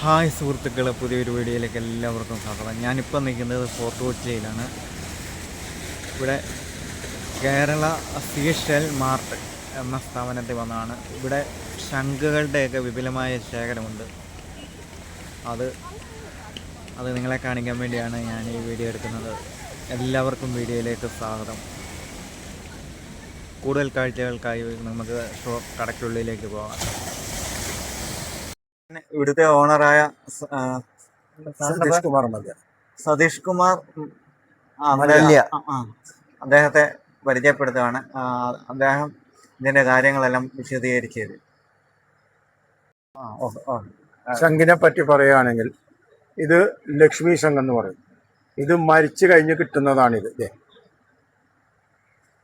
Hi സുഹൃത്തുക്കളെ, പുതിയൊരു വീഡിയോയിലേക്ക് എല്ലാവർക്കും സ്വാഗതം. ഞാനിപ്പോൾ നിൽക്കുന്നത് ഫോർട്ട് കൊച്ചിയിലാണ്. ഇവിടെ കേരള സീഷെൽ മാർട്ട് എന്ന സ്ഥാപനത്തിൽ വന്നതാണ്. ഇവിടെ ശംഖുകളുടെയൊക്കെ വിപുലമായ ശേഖരമുണ്ട്. അത് നിങ്ങളെ കാണിക്കാൻ വേണ്ടിയാണ് ഞാൻ ഈ വീഡിയോ എടുക്കുന്നത്. എല്ലാവർക്കും വീഡിയോയിലേക്ക് സ്വാഗതം. കൂടുതൽ കാഴ്ചകൾക്കായി നമുക്ക് കടയ്ക്കുള്ളിലേക്ക് പോകാം. ഇവിടുത്തെ ഓണറായ സതീഷ് കുമാർ അദ്ദേഹത്തെ പരിചയപ്പെടുത്തുകയാണ്. അദ്ദേഹം ഇതിന്റെ കാര്യങ്ങളെല്ലാം വിശദീകരിച്ചു തരും. ശംഖിനെ പറ്റി പറയുകയാണെങ്കിൽ ഇത് ലക്ഷ്മി ശംഖ് എന്ന് പറയും. ഇത് മരിച്ചു കഴിഞ്ഞ് കിട്ടുന്നതാണിത്.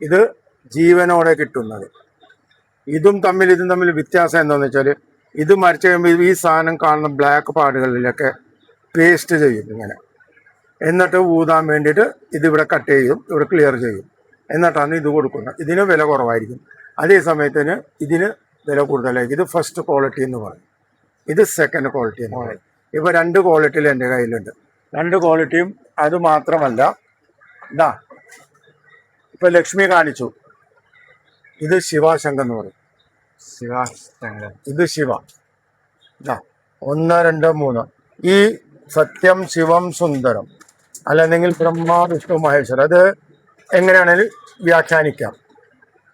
ഇത് ജീവനോടെ കിട്ടുന്നത്. ഇതും തമ്മിൽ വ്യത്യാസം എന്താണെന്ന് വെച്ചാൽ, ഇത് മരിച്ചു കഴിയുമ്പോൾ ഈ സാധനം കാണുന്ന ബ്ലാക്ക് പാടുകളിലൊക്കെ പേസ്റ്റ് ചെയ്യും ഇങ്ങനെ. എന്നിട്ട് ഊതാൻ വേണ്ടിയിട്ട് ഇതിവിടെ കട്ട് ചെയ്യും, ഇവിടെ ക്ലിയർ ചെയ്യും. എന്നിട്ടാണ് ഇത് കൊടുക്കുന്നത്. ഇതിന് വില കുറവായിരിക്കും. അതേ സമയത്തിന് ഇതിന് വില കൂടുതലായിരിക്കും. ഇത് ഫസ്റ്റ് ക്വാളിറ്റി എന്ന് പറയും, ഇത് സെക്കൻഡ് ക്വാളിറ്റി എന്ന് പറയും. ഇപ്പോൾ രണ്ട് ക്വാളിറ്റിയിൽ എൻ്റെ കയ്യിലുണ്ട്. രണ്ട് ക്വാളിറ്റിയും അത് മാത്രമല്ല, ഇതാ ഇപ്പം ലക്ഷ്മി കാണിച്ചു, ഇത് ശിവശംഖ് എന്ന് പറയും. ഇത് ശിവ. ഇതാ 1, 2, 3. ഈ സത്യം ശിവം സുന്ദരം അല്ലെങ്കിൽ ബ്രഹ്മ വിഷ്ണു മഹേശ്വർ, അത് എങ്ങനെയാണെങ്കിലും വ്യാഖ്യാനിക്കാം.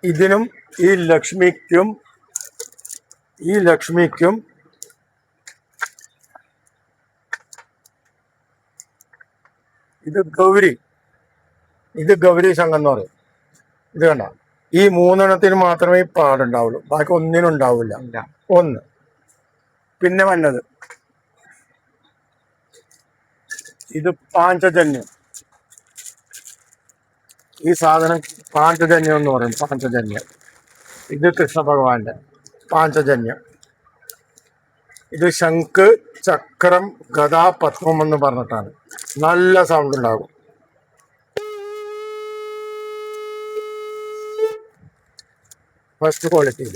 ഇതിനും ഈ ലക്ഷ്മിക്കും ഇത് ഗൗരി ശംഖ് എന്ന് പറയും. ഇത് കണ്ട, ഈ 3 മാത്രമേ ഈ പാടുണ്ടാവുള്ളൂ, ബാക്കി ഒന്നിനും ഉണ്ടാവില്ല. ഒന്ന് പിന്നെ വന്നത് ഇത് പാഞ്ചജന്യം. ഈ സാധനം പാഞ്ചജന്യം എന്ന് പറയും. പാഞ്ചജന്യം ഇത് കൃഷ്ണ ഭഗവാന്റെ പാഞ്ചജന്യം. ഇത് ശംഖ്, ചക്രം, ഗദ, പത്മം എന്ന് പറഞ്ഞിട്ടാണ്. നല്ല സൗണ്ട് ഉണ്ടാകും. ഫസ്റ്റ് ക്വാളിറ്റിയിൽ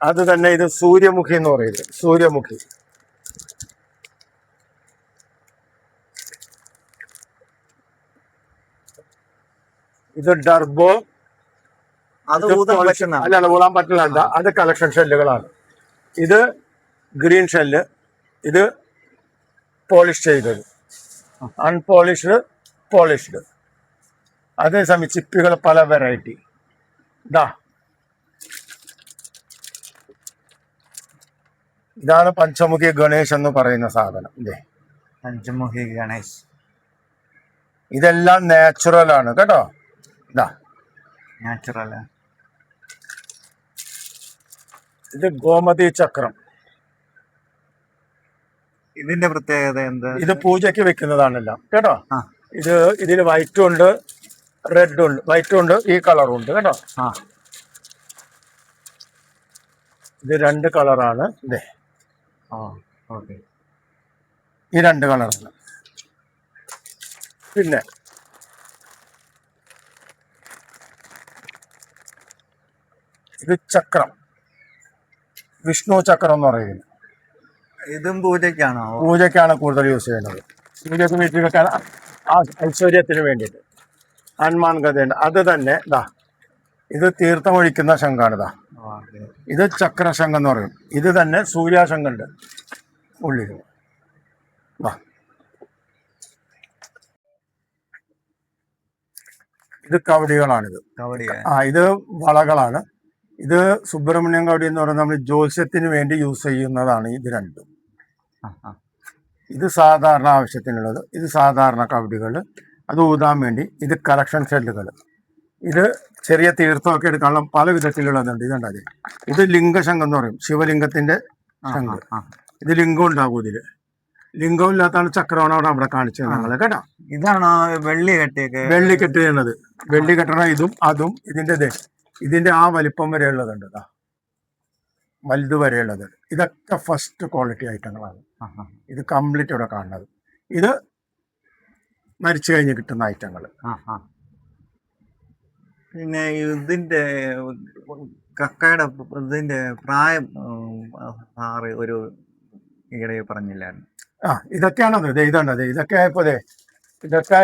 അത് തന്നെ. ഇത് സൂര്യമുഖി എന്ന് പറയുന്നത്. സൂര്യമുഖി ഇത് ഡർബോ. അല്ല, ഊളാൻ പറ്റില്ല. അത് കളക്ഷൻ ഷെല്ലുകളാണ്. ഇത് ഗ്രീൻ ഷെല്ല്. ഇത് പോളിഷ് ചെയ്തത്, അൺപോളിഷ്ഡ്, പോളിഷ്ഡ്. അതേസമയം ചിപ്പികൾ പല വെറൈറ്റി. ഇതാണ് പഞ്ചമുഖി ഗണേശ് എന്ന് പറയുന്ന സാധനം. പഞ്ചമുഖി ഗണേശ് ഇതെല്ലാം നാച്ചുറൽ ആണ് കേട്ടോ. നാച്ചുറൽ. ഇത് ഗോമതി ചക്രം. ഇതിന്റെ പ്രത്യേകത എന്താ? ഇത് പൂജയ്ക്ക് വെക്കുന്നതാണെല്ലാം കേട്ടോ. ഇതിൽ വൈറ്റും ഉണ്ട്, റെഡും ഉണ്ട്. വൈറ്റും ഉണ്ട്, ഈ കളറും ഉണ്ട് കേട്ടോ. ഇത് 2 കളറാണ്. ഈ 2 കളറാണ്. പിന്നെ ഇത് ചക്രം, വിഷ്ണു ചക്രം എന്ന് പറയുന്നത്. ഇതും പൂജയ്ക്കാണോ? പൂജയ്ക്കാണ് കൂടുതൽ യൂസ് ചെയ്യുന്നത്. പൂജയ്ക്ക് വീട്ടിൽ വെക്കാൻ, ഐശ്വര്യത്തിന് വേണ്ടിയിട്ട്. ഹനുമാൻ ഗതയുണ്ട്. അത് തന്നെ. ഇത് തീർത്ഥമൊഴിക്കുന്ന ശംഖാണ്. ഇത് ചക്രശംഖ് എന്ന് പറയും. ഇത് തന്നെ സൂര്യാശംഖുണ്ട് ഉള്ളിൽ. ഇത് കവടികളാണിത്. ഇത് വളകളാണ്. ഇത് സുബ്രഹ്മണ്യം കവടി എന്ന് പറയുന്നത് നമ്മൾ ജ്യോത്സ്യത്തിന് വേണ്ടി യൂസ് ചെയ്യുന്നതാണ്. ഇത് രണ്ടും. ഇത് സാധാരണ ആവശ്യത്തിനുള്ളത്. ഇത് സാധാരണ കവടികൾ, അത് ഊതാൻ വേണ്ടി. ഇത് കളക്ഷൻ ഷെല്ലുകൾ. ഇത് ചെറിയ തീർത്ഥമൊക്കെ എടുക്കാനുള്ള പല വിധത്തിലുള്ളതുണ്ട്. ഇതുണ്ടാകും. ഇത് ലിംഗശംഖ് എന്ന് പറയും, ശിവലിംഗത്തിന്റെ ശംഖ്. ഇത് ലിംഗം ഉണ്ടാകും. ഇതില് ലിംഗം ഇല്ലാത്താണ് ചക്രമാണ് അവിടെ കാണിച്ചത് ഞങ്ങൾ കേട്ടോ. ഇതാണോ വെള്ളി കെട്ട് ചെയ്യുന്നത്? വെള്ളി കെട്ടണ ഇതും അതും. ഇതിന്റെ ആ വലിപ്പം വരെയുള്ളതുണ്ട്, വലുത് വരെയുള്ളത്. ഇതൊക്കെ ഫസ്റ്റ് ക്വാളിറ്റി ഐറ്റങ്ങളാണ്. ഇത് കംപ്ലീറ്റ് ഇവിടെ കാണുന്നത്. ഇത് മരിച്ചു കഴിഞ്ഞ് കിട്ടുന്ന ഐറ്റങ്ങൾ. പിന്നെ ഇതിന്റെ കക്കയുടെ ഇതിന്റെ പ്രായം സാറ് ഒരു ഈയിടെ പറഞ്ഞില്ലായിരുന്നു. ഇതൊക്കെയാണത്. ഇതുണ്ടത്. ഇതൊക്കെ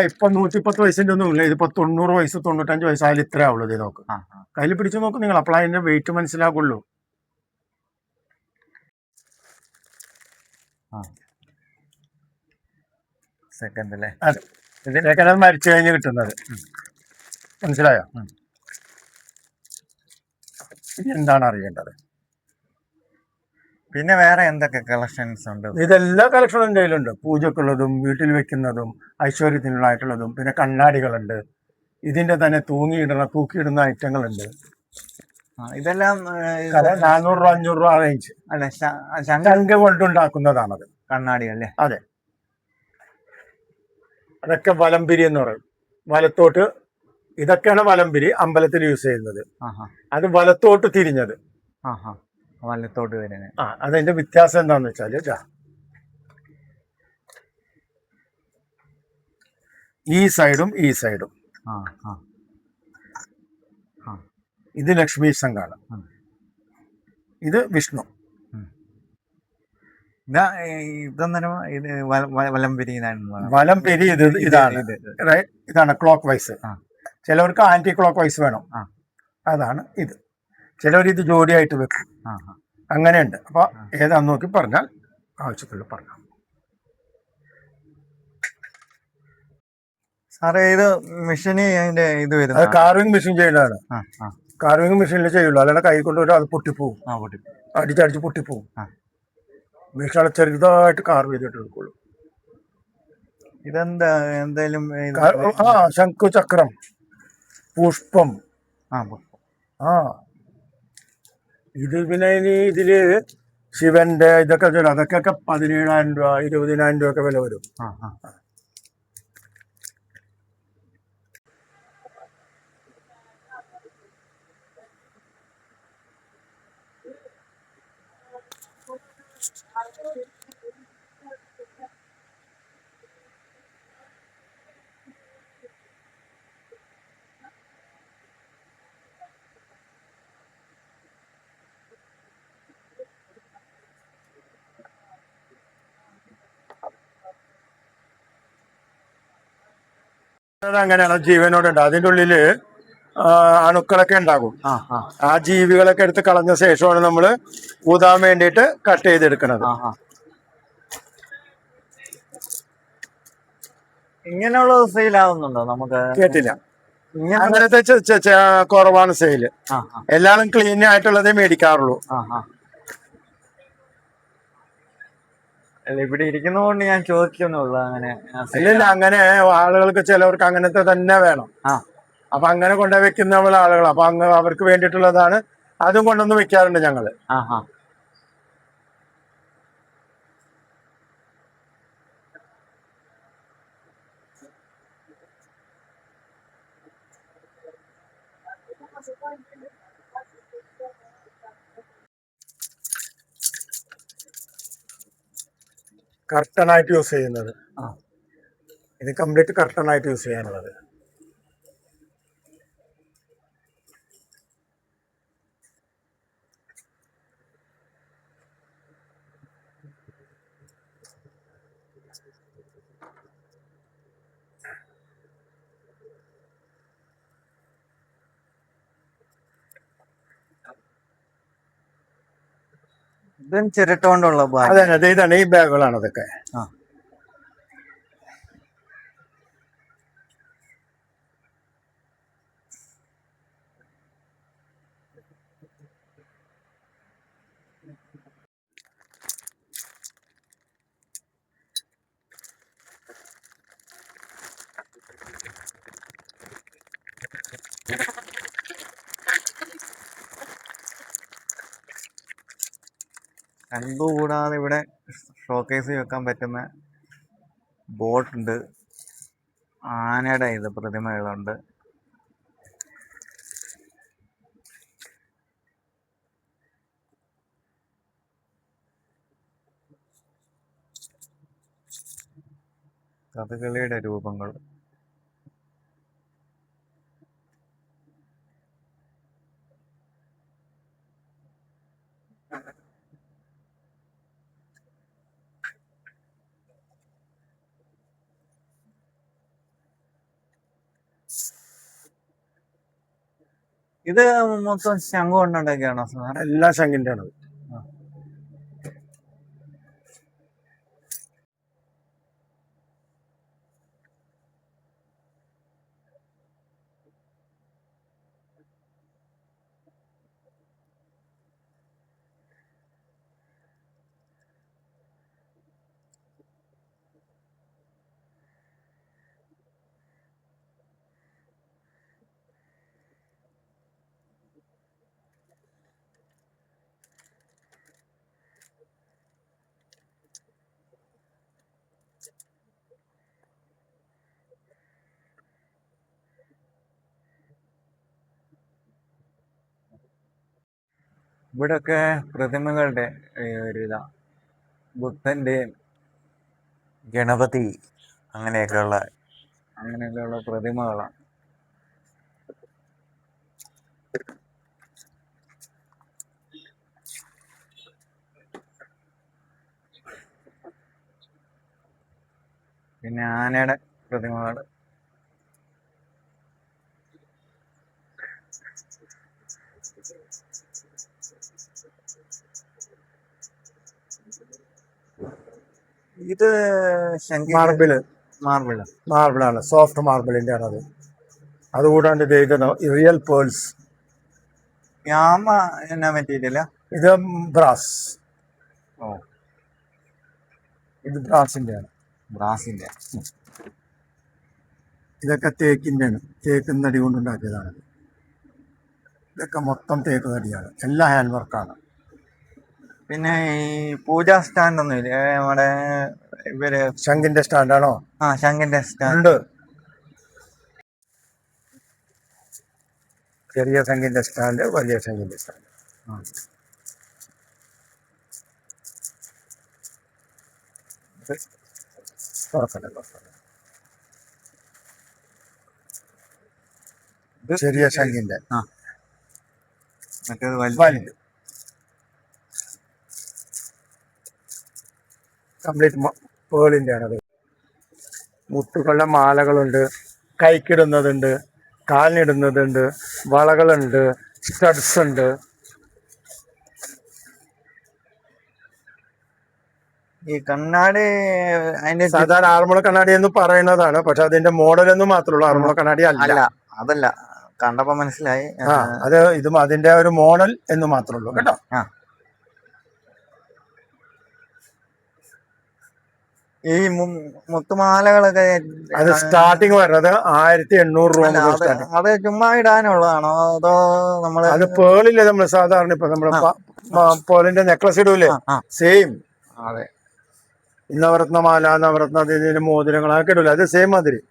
ഇപ്പൊ 110 വയസ്സിന്റെ ഒന്നും ഇല്ല. ഇതിപ്പോ 90 വയസ്സ് 95 വയസ്സായാലും ഇത്രേ ആവുള്ളൂ. ഇത് നോക്ക്, കയ്യിൽ പിടിച്ചു നോക്ക് നിങ്ങൾ, അപ്പോൾ അതിന്റെ വെയിറ്റ് മനസ്സിലാക്കുള്ളൂ. സെക്കൻഡ് അല്ലേ? അതെ, ഇതിനൊക്കെ മരിച്ചു കഴിഞ്ഞ് കിട്ടുന്നത്. മനസ്സിലായോ? ഇനി എന്താണ് അറിയേണ്ടത്? പിന്നെ വേറെ എന്തൊക്കെ കളക്ഷൻസ് ഉണ്ട്? ഇതെല്ലാ കളക്ഷനും എൻ്റെ കയ്യിലുണ്ട്. പൂജക്കുള്ളതും വീട്ടിൽ വെക്കുന്നതും ഐശ്വര്യത്തിനുള്ളതായിട്ടുള്ളതും. പിന്നെ കണ്ണാടികളുണ്ട്. ഇതിന്റെ തന്നെ തൂക്കിയിടുന്ന ഐറ്റങ്ങളുണ്ട്. ഇതെല്ലാം 400 രൂപ 500 രൂപ റേഞ്ച്. അല്ല, ശംഖ കൊണ്ടുണ്ടാക്കുന്നതാണത്. കണ്ണാടി അല്ലേ? അതെ, അതൊക്കെ വലംപിരി എന്ന് പറയും. വലത്തോട്ട്, ഇതൊക്കെയാണ് വലംപിരി അമ്പലത്തിൽ യൂസ് ചെയ്യുന്നത്. അത് വലത്തോട്ട് തിരിഞ്ഞത്. വലത്തോട്ട് വരുന്നത്. അതിന്റെ വ്യത്യാസം എന്താന്ന് വെച്ചാല്, ഈ സൈഡും ഈ സൈഡും. ഇത് ലക്ഷ്മി ശങ്കാണ്, ഇത് വിഷ്ണു. വലംപിരി ഇതാണ് ക്ലോക്ക് വൈസ്. ചിലവർക്ക് ആന്റി ക്ലോക്ക് വൈസ് വേണം, അതാണ് ഇത്. ചിലവർ ഇത് ജോഡിയായിട്ട് വെക്കും, അങ്ങനെയുണ്ട്. അപ്പൊ ഏതാന്ന് നോക്കി പറഞ്ഞാൽ ആവശ്യത്തിലുള്ള പറഞ്ഞു. സാറേ, ഇത് മെഷീന് അതിന്റെ ഇത് വരുന്നത് കാർവിംഗ് മെഷീൻ ചെയ്യുന്നതാണ്. കാർവിംഗ് മെഷീനിൽ ചെയ്യുള്ളൂ, അല്ലാതെ കൈ കൊണ്ടുവരും അത് പൊട്ടിപ്പോവും, അടിച്ചടിച്ച് പൊട്ടിപ്പോവും. മെഷീൻ ചെറുതായിട്ട് കാർവ് ചെയ്തിട്ട് എടുക്കുള്ളൂ. ഇതെന്താ എന്തായാലും ശംഖു, ചക്രം, പുഷ്പം. ഇത് പിന്നെ ഇനി ഇതില് ശിവന്റെ ഇതൊക്കെ അതൊക്കെ 17,000 രൂപ 20,000 രൂപ ഒക്കെ വില വരും. അങ്ങനെയാണ്, ജീവനോടുണ്ട്. അതിൻ്റെ ഉള്ളില് അണുക്കളൊക്കെ ഉണ്ടാകും. ആ ജീവികളൊക്കെ എടുത്ത് കളഞ്ഞ ശേഷമാണ് നമ്മൾ ഊതാൻ വേണ്ടിയിട്ട് കട്ട് ചെയ്തെടുക്കുന്നത്. ഇങ്ങനെയുള്ള സെയിലാവുന്നുണ്ടോ? നമുക്ക് കേട്ടില്ല. അങ്ങനത്തെ കുറവാണ് സെയില്. എല്ലാവരും ക്ലീൻ ആയിട്ടുള്ളതേ മേടിക്കാറുള്ളൂ. ഇവിടെ ഇരിക്കുന്നതുകൊണ്ട് ഞാൻ ചോദിക്കുന്നുള്ളൂ. അങ്ങനെ ഇല്ല, അങ്ങനെ ആളുകൾക്ക് ചിലവർക്ക് അങ്ങനത്തെ തന്നെ വേണം. അപ്പൊ അങ്ങനെ കൊണ്ടുപോയി വെക്കുന്ന ആളുകൾ, അപ്പൊ അവർക്ക് വേണ്ടിയിട്ടുള്ളതാണ്. അതും കൊണ്ടൊന്ന് വെക്കാറുണ്ട് ഞങ്ങള്. കർട്ടനായിട്ട് യൂസ് ചെയ്യുന്നത്. ഇത് കംപ്ലീറ്റ് കർട്ടനായിട്ട് യൂസ് ചെയ്യാനുള്ളത്. ഇതും ചിരട്ട കൊണ്ടുള്ള ബാഗ്. അതെ അതെ, ഇതാണ് ഈ ബാഗുകളാണ് അതൊക്കെ. കൽബ് കൂടാതെ ഇവിടെ ഷോക്കേസ് വെക്കാൻ പറ്റുന്ന ബോട്ടുണ്ട്, ആനയുടെ പ്രതിമകളുണ്ട്. കഥകളിയുടെ രൂപങ്ങൾ. ഇത് മൊത്തം ശംഖ് കൊണ്ടുണ്ടാക്കിയാണോ സാർ? എല്ലാം ശങ്കിന്റെ ആണ്. ഇവിടൊക്കെ പ്രതിമകളുടെ ഒരിതാ, ബുദ്ധന്റെയും ഗണപതി അങ്ങനെയൊക്കെയുള്ള പ്രതിമകളാണ്. പിന്നെ ആനയുടെ പ്രതിമകൾ. ഇത് മാർബിളാണ്, സോഫ്റ്റ് മാർബിളിന്റെ ആണ് അത്. അതുകൂടാണ്ട് റിയൽ പേൾസ്. യാമ എന്നാ മെറ്റീരിയലാ? ഇത് ബ്രാസ്. ഓ, ഇത് ബ്രാസിന്റെ ആണ്. ബ്രാസിന്റെ. ഇതൊക്കെ തേക്കിന്റെ ആണ്, തേക്ക് തടി കൊണ്ടുണ്ടാക്കിയതാണ്. ഇതൊക്കെ മൊത്തം തേക്ക് തടിയാണ്, എല്ലാം ഹാൻഡ് വർക്കാണ്. പിന്നെ ഈ പൂജാ സ്റ്റാൻഡ് ഒന്നും ഇല്ലേ നമ്മുടെ ഇവര്? ശംഖിന്റെ സ്റ്റാൻഡാണോ? ആ, ശംഖിന്റെ സ്റ്റാൻഡ് ഉണ്ട്. ചെറിയ ശംഖിന്റെ സ്റ്റാൻഡ്, വലിയ ശംഖിന്റെ സ്റ്റാൻഡ്. ചെറിയ ശംഖിന്റെ, മറ്റേത് വലുത്. കംപ്ലീറ്റ് പേളിന്റെ ആണത്. മുത്തുകളുടെ മാലകളുണ്ട്, കൈക്കിടുന്നതുണ്ട്, കാലിനിടുന്നതുണ്ട്, വളകളുണ്ട്, സ്റ്റഡ്സ് ഉണ്ട്. ഈ കണ്ണാടി അതിന്റെ സാധാരണ ആറന്മുള കണ്ണാടി എന്ന് പറയുന്നതാണ്, പക്ഷെ അതിന്റെ മോഡൽ എന്ന് മാത്രമേ ഉള്ളൂ, ആറന്മുള കണ്ണാടി അല്ല. അതല്ല, കണ്ടപ്പോ മനസ്സിലായി. അത് ഇതും അതിന്റെ ഒരു മോഡൽ എന്ന് മാത്രമേ ഉള്ളൂ കേട്ടോ. ഈ മുത്തുമാലകളൊക്കെ അത് സ്റ്റാർട്ടിങ് വരുന്നത് 1800 രൂപ മുതൽ. അത് ചുമ്മാ ഇടാനുള്ളതാണോ അതോ നമ്മള്? അത് പേളില്ലേ, നമ്മള് സാധാരണ ഇപ്പൊ നമ്മള് പേളിന്റെ നെക്ലസ് ഇടൂലേ, സെയിം. അതെ, നവരത്ന മാല, നവരത്ന ഇതിന്റെ മോതിരങ്ങളൊക്കെ ഇടൂലേ, അത് സെയിം മാതിരി.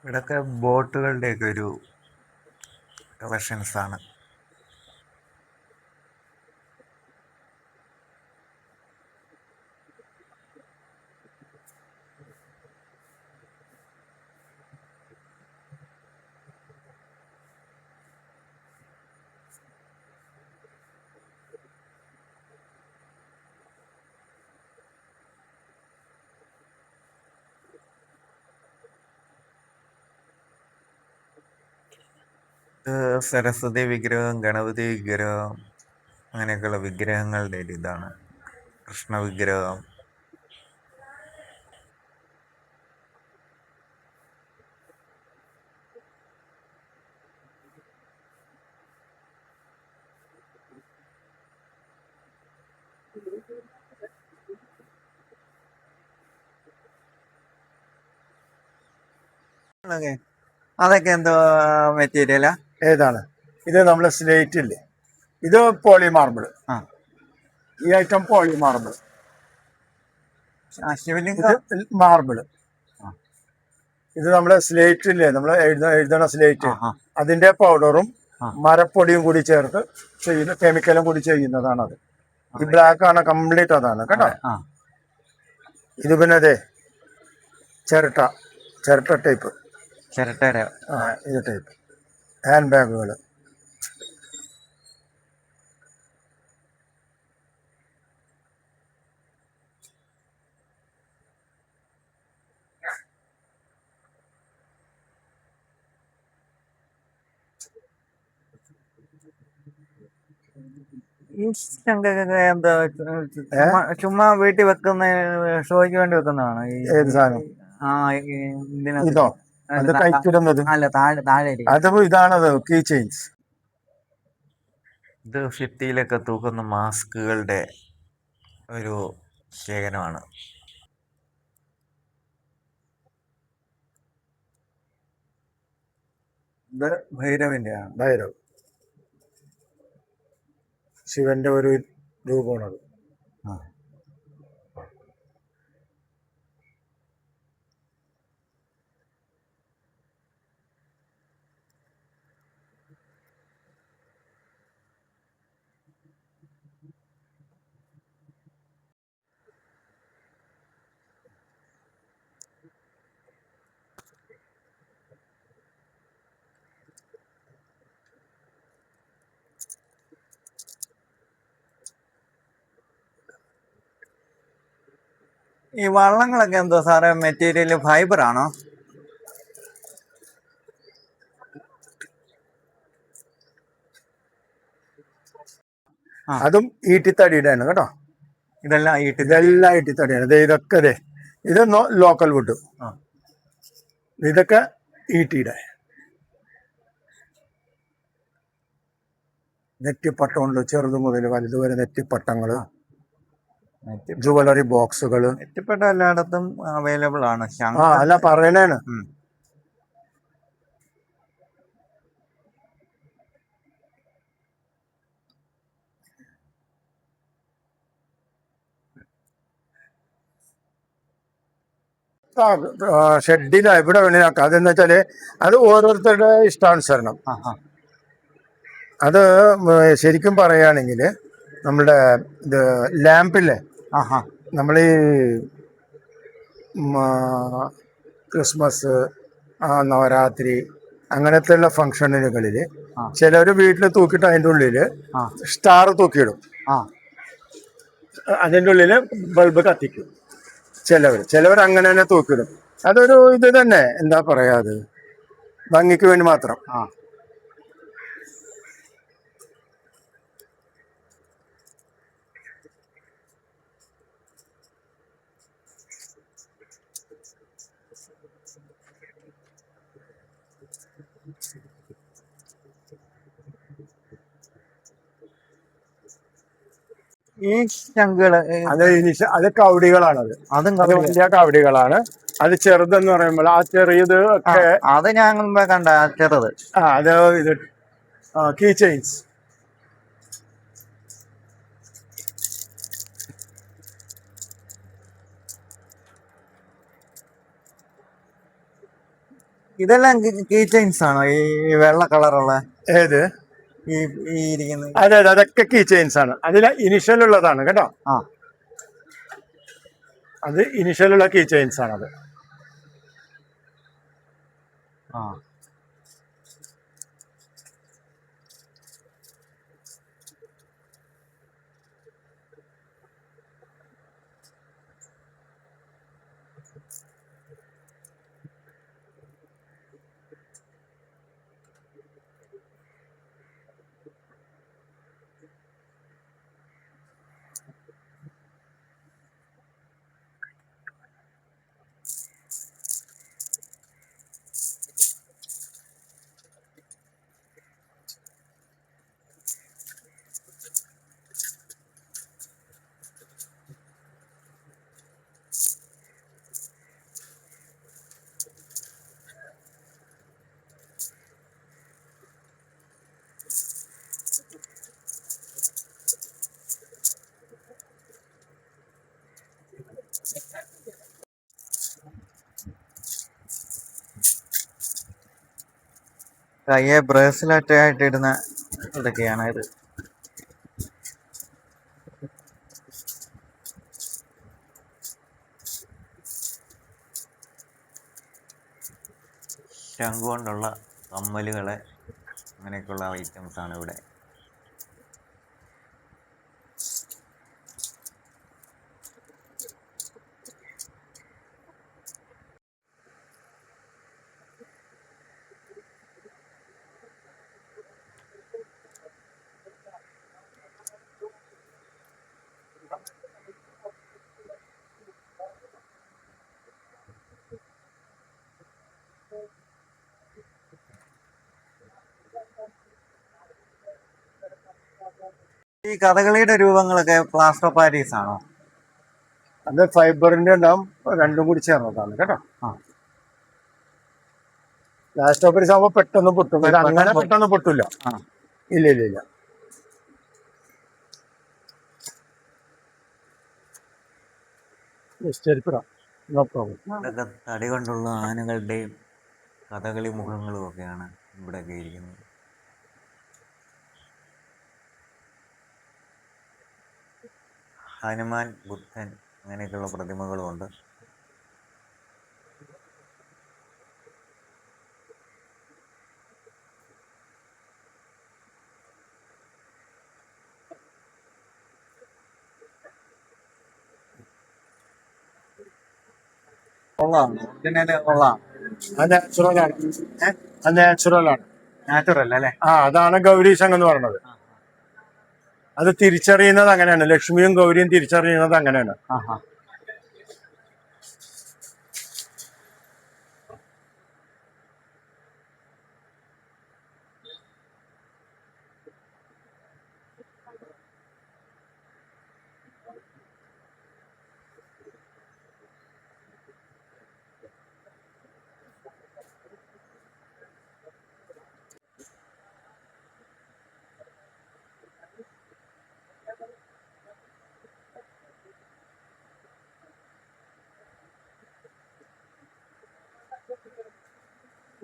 ഇവിടൊക്കെ ബോട്ടുകളുടെയൊക്കെ ഒരു കളക്ഷൻസ് ആണ്. സരസ്വതി വിഗ്രഹം, ഗണപതി വിഗ്രഹം, അങ്ങനെയൊക്കെയുള്ള വിഗ്രഹങ്ങളുടെ ഒരു ഇതാണ്. കൃഷ്ണ വിഗ്രഹം. അതൊക്കെ എന്തോ മെറ്റീരിയലാ? ഏതാണ് ഇത്? നമ്മള് സ്ലേറ്റ് ഇല്ലേ, ഇത് പോളി മാർബിൾ. ഈ ഐറ്റം പോളി മാർബിൾ. മാർബിള് ഇത് നമ്മളെ സ്ലേറ്റ് ഇല്ലേ, നമ്മള് എഴുതണ സ്ലേറ്റ്, അതിന്റെ പൗഡറും മരപ്പൊടിയും കൂടി ചേർത്ത് ചെയ്യുന്ന, കെമിക്കലും കൂടി ചെയ്യുന്നതാണ് അത്. ഈ ബ്ലാക്ക് ആണ് കംപ്ലീറ്റ്, അതാണ് കേട്ടോ. ഇത് പിന്നെ അതെ ചിരട്ട, ചിരട്ട ടൈപ്പ്. ചിരട്ടയുടെ ഇത് ടൈപ്പ് ഹാൻഡ് ബാഗുകൾ. ഈ ശംഖൊക്കെ എന്താ ചുമ്മാ വീട്ടിൽ വെക്കുന്ന ഷോയ്ക്ക് വേണ്ടി വെക്കുന്നതാണോ ഈ ഏത് സാധനം? ആ ഇതിനകത്ത് ഇതോ? അത് കൈക്കിടുന്നത്. അല്ല താഴെ താഴെ അത് ഇതാണത്, കീ ചെയിൻസ്. ഇത് ഭിത്തിയിലൊക്കെ തൂക്കുന്ന മാസ്കുകളുടെ ഒരു ശേഖരമാണ്. ഇത് ഭൈരവിന്റെ ആണ്. ഭൈരവ്, ശിവന്റെ ഒരു രൂപമാണത്. ആ ഈ വള്ളങ്ങളൊക്കെ എന്തോ സാറേ മെറ്റീരിയൽ ഫൈബർ ആണോ? അതും ഈട്ടിത്തടിയുടെയാണ് കേട്ടോ. ഇതെല്ലാം ഇതെല്ലാം ഈട്ടിത്തടിയാണ്. ഇതൊക്കെ അതെ, ഇത് ലോക്കൽ വുഡ്. ഇതൊക്കെ ഈട്ടിയുടെ. നെറ്റിപ്പട്ടമുണ്ട്, ചെറുത് മുതൽ വലുത് വരെ നെറ്റിപ്പട്ടങ്ങള്, ജുവലറി ബോക്സുകള്. നെറ്റിപ്പട്ട എല്ലായിടത്തും അവൈലബിൾ ആണ്. അല്ല പറയണേണ്. ഷെഡില ഇവിടെ വേണേലാക്കാം. അതെന്ന് വെച്ചാല് അത് ഓരോരുത്തരുടെ ഇഷ്ടാനുസരണം. അത് ശരിക്കും പറയുകയാണെങ്കിൽ നമ്മുടെ ഇത് ലാമ്പില്ലേ, നമ്മളീ ക്രിസ്മസ്, നവരാത്രി അങ്ങനത്തെ ഉള്ള ഫംഗ്ഷനുകളിൽ ചിലർ വീട്ടിൽ തൂക്കിയിട്ട് അതിൻ്റെ ഉള്ളിൽ സ്റ്റാർ തൂക്കിയിടും. അതിൻ്റെ ഉള്ളിൽ ബൾബ് കത്തിക്കും. ചിലവർ അങ്ങനെ തന്നെ തൂക്കിടും. അതൊരു ഇത് തന്നെ, എന്താ പറയാ, അത് ഭംഗിക്ക് വേണ്ടി മാത്രം. ഈ ശംഖുകള് അത് കവടികളാണത്. അത് വലിയ കവടികളാണ്. അത് ചെറുതെന്ന് പറയുമ്പോൾ ആ ചെറിയത് ഒക്കെ അത് ഞാൻ കണ്ട ചെറുത്. അത് ഇത് കീ ചെയിൻസ്. ഇതെല്ലാം കീ ചെയിൻസ് ആണോ ഈ വെള്ള കളറുള്ള? ഏത്? ഈ ഇരിക്കുന്നത്. അതെ അതെ, അതൊക്കെ കീ ചെയിൻസ് ആണ്. അതിൽ ഇനിഷ്യൽ ഉള്ളതാണ് കേട്ടോ. അത് ഇനിഷ്യലുള്ള കീ ചെയിൻസ് ആണത്. കയ്യെ ബ്രേസ്ലെറ്റ് ആയിട്ട് ഇടുന്ന ഇതൊക്കെയാണ് ഇത്. ശംഖു കൊണ്ടുള്ള കമ്മലുകൾ, അങ്ങനെയൊക്കെയുള്ള ഐറ്റംസാണ് ഇവിടെ. ഈ കഥകളിയുടെ രൂപങ്ങളൊക്കെ പ്ലാസ്റ്റർ ഓഫ് പാരീസ് ആണോ? അത് ഫൈബറിന്റെ ഉണ്ടാവും, രണ്ടും കൂടി ചേർന്നതാണ് കേട്ടോ. ലാസ്റ്റ് ഓഫ് പാരീസ് ആകുമ്പോൾ പെട്ടെന്ന് പൊട്ടും. ഇത് അങ്ങനെ പെട്ടെന്ന് പൊട്ടില്ല. ഇല്ല ഇല്ല ഇല്ല. ഇതൊക്കെ തടി കൊണ്ടുള്ള ആനകളുടെയും കഥകളി മുഖങ്ങളും ഒക്കെയാണ് ഇവിടെയൊക്കെ ഇരിക്കുന്നത്. ഹനുമാൻ, ബുദ്ധൻ, അങ്ങനെയൊക്കെയുള്ള പ്രതിമകളുമുണ്ട്. കൊള്ളാം, കൊള്ളാം. അത് നാച്ചുറലാണ്. അത് നാച്ചുറലാണ്. നാച്ചുറൽ അല്ലേ? അതാണ് ഗൗരീശം എന്ന് പറയുന്നത്. അത് തിരിച്ചറിയുന്നത് അങ്ങനെയാണ്. ലക്ഷ്മിയും ഗൗരിയും തിരിച്ചറിയുന്നത് അങ്ങനെയാണ്.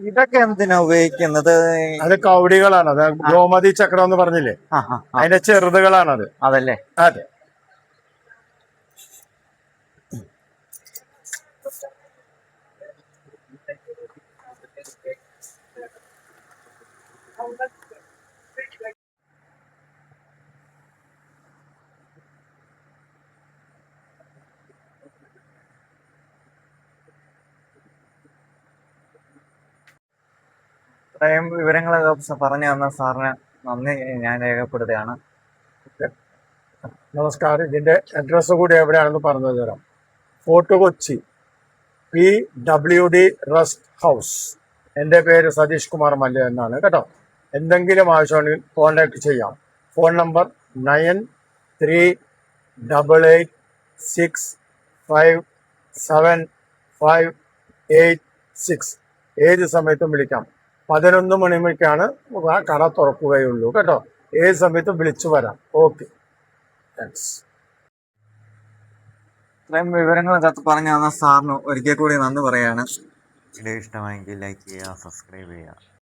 ഇതൊക്കെ എന്തിനാ ഉപയോഗിക്കുന്നത്? അത് കൗടികളാണ്. അത് ഗോമതി ചക്രം എന്ന് പറഞ്ഞില്ലേ, അതിന്റെ ചെറുതുകളാണത്. അതല്ലേ? അതെ. ഇത്രയും വിവരങ്ങളൊക്കെ പറഞ്ഞു തന്ന സാറിന് നന്ദി ഞാൻ രേഖപ്പെടുത്തുകയാണ്. നമസ്കാരം. ഇതിന്റെ അഡ്രസ്സ് കൂടി എവിടെയാണെന്ന് പറഞ്ഞു തരാം. Fort Kochi, PWD rest house. എൻ്റെ പേര് സതീഷ് കുമാർ മല്യ എന്നാണ് കേട്ടോ. എന്തെങ്കിലും ആവശ്യമുണ്ടെങ്കിൽ കോൺടാക്ട് ചെയ്യാം. Phone number 9388657586. ഏത് സമയത്തും വിളിക്കാം. 11 മണിക്കാണ് കട തുറക്കുകയുള്ളൂ കേട്ടോ. ഏത് സമയത്തും വിളിച്ചു വരാം. Okay, thanks. ഇത്രയും വിവരങ്ങളൊക്കെ പറഞ്ഞു തന്ന സാറിന് ഒരിക്കൽ കൂടി നന്ദി പറയാണ്. വീഡിയോ ഇഷ്ടമായെങ്കിൽ ലൈക്ക് ചെയ്യുക, സബ്സ്ക്രൈബ് ചെയ്യുക.